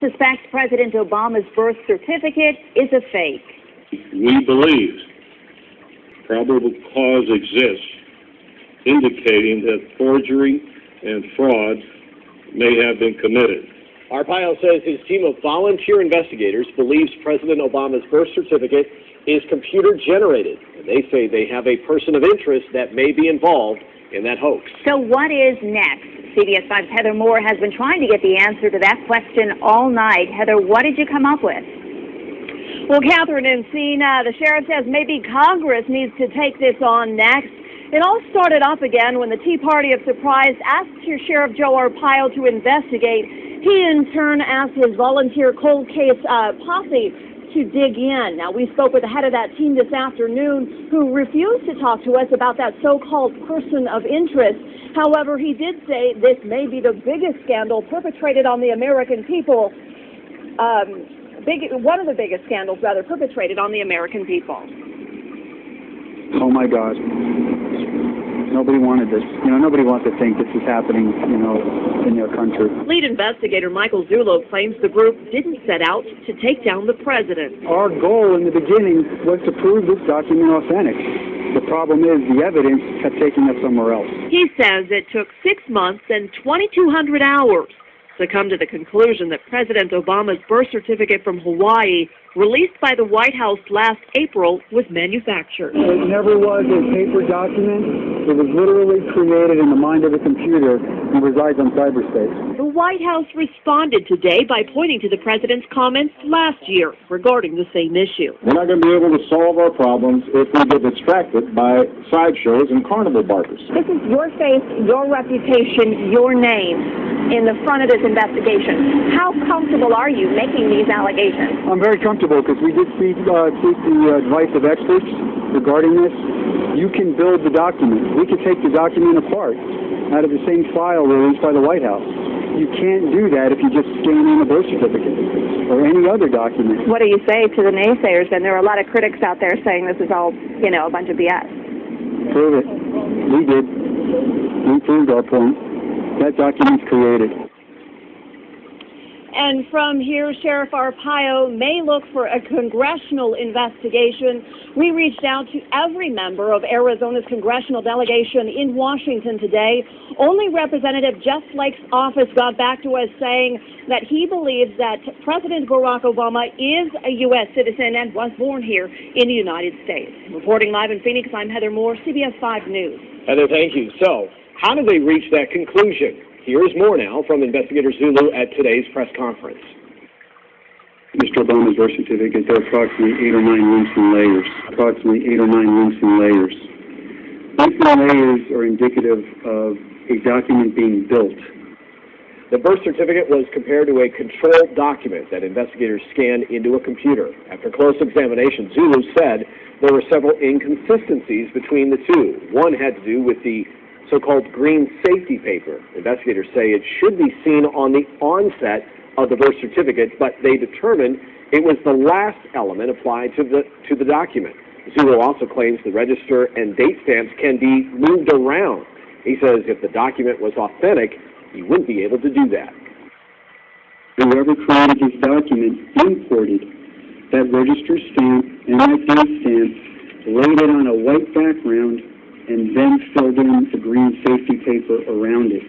Suspects President Obama's birth certificate is a fake. We believe probable cause exists indicating that forgery and fraud may have been committed. Arpaio says his team of volunteer investigators believes President Obama's birth certificate is computer-generated, and they say they have a person of interest that may be involved in that hoax. So what is next? CBS 5's Heather Moore has been trying to get the answer to that question all night. Heather, what did you come up with? Well, Catherine and Cena, the sheriff says maybe Congress needs to take this on next. It all started up again when the Tea Party of Surprise asked Sheriff Joe Arpaio to investigate. He, in turn, asked his volunteer cold case posse to dig in. Now, we spoke with the head of that team this afternoon who refused to talk to us about that so-called person of interest. However, he did say this may be the biggest scandal perpetrated on the American people. One of the biggest scandals, rather, perpetrated on the American people. Oh, my God. Nobody wanted this. Nobody wants to think this is happening, in their country. Lead investigator Michael Zullo claims the group didn't set out to take down the president. Our goal in the beginning was to prove this document authentic. The problem is the evidence kept taking us somewhere else. He says it took 6 months and 2,200 hours to come to the conclusion that President Obama's birth certificate from Hawaii, released by the White House last April, was manufactured. It never was a paper document. It was literally created in the mind of a computer and resides on cyberspace. The White House responded today by pointing to the president's comments last year regarding the same issue. We're not going to be able to solve our problems if we get distracted by sideshows and carnival barkers. This is your face, your reputation, your name in the front of this investigation. How comfortable are you making these allegations? I'm very comfortable because we did seek the advice of experts regarding this. You can build the document. We could take the document apart out of the same file released by the White House. You can't do that if you just scan in a birth certificate or any other document. What do you say to the naysayers? And there are a lot of critics out there saying this is all, a bunch of BS. Prove it. We did. We proved our point. That document's created. And from here, Sheriff Arpaio may look for a congressional investigation. We reached out to every member of Arizona's congressional delegation in Washington today. Only Representative Jeff Flake's office got back to us saying that he believes that President Barack Obama is a U.S. citizen and was born here in the United States. Reporting live in Phoenix, I'm Heather Moore, CBS 5 News. Heather, thank you. So, how did they reach that conclusion? Here's more now from investigator Zulu at today's press conference. Mr. Obama's birth certificate, there are approximately 8 or 9 links and layers. These layers are indicative of a document being built. The birth certificate was compared to a controlled document that investigators scanned into a computer. After close examination, Zulu said there were several inconsistencies between the two. One had to do with the so-called green safety paper. Investigators say it should be seen on the onset of the birth certificate, but they determined it was the last element applied to the document. Zulu also claims the register and date stamps can be moved around. He says if the document was authentic, he wouldn't be able to do that. Whoever created this document imported that register stamp and that date stamp, laid it on a white background, and then filled in the green safety paper around it.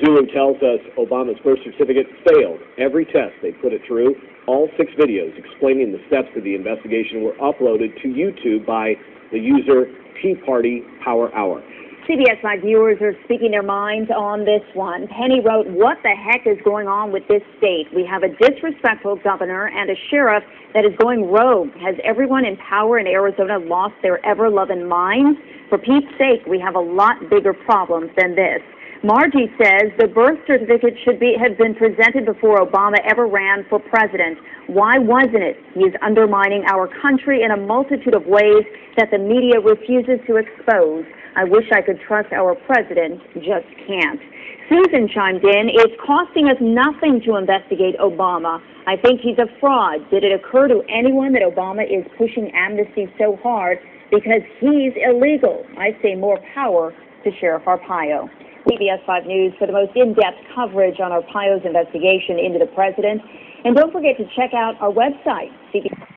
Zulu tells us Obama's birth certificate failed every test they put it through. All 6 videos explaining the steps of the investigation were uploaded to YouTube by the user Tea Party Power Hour. CBS 5 viewers are speaking their minds on this one. Penny wrote, what the heck is going on with this state? We have a disrespectful governor and a sheriff that is going rogue. Has everyone in power in Arizona lost their ever-loving minds? For Pete's sake, we have a lot bigger problems than this. Margie says the birth certificate should have been presented before Obama ever ran for president. Why wasn't it? He is undermining our country in a multitude of ways that the media refuses to expose. I wish I could trust our president, just can't. Susan chimed in, it's costing us nothing to investigate Obama. I think he's a fraud. Did it occur to anyone that Obama is pushing amnesty so hard because he's illegal? I say more power to Sheriff Arpaio. CBS 5 News for the most in-depth coverage on Arpaio's investigation into the president. And don't forget to check out our website, CBS.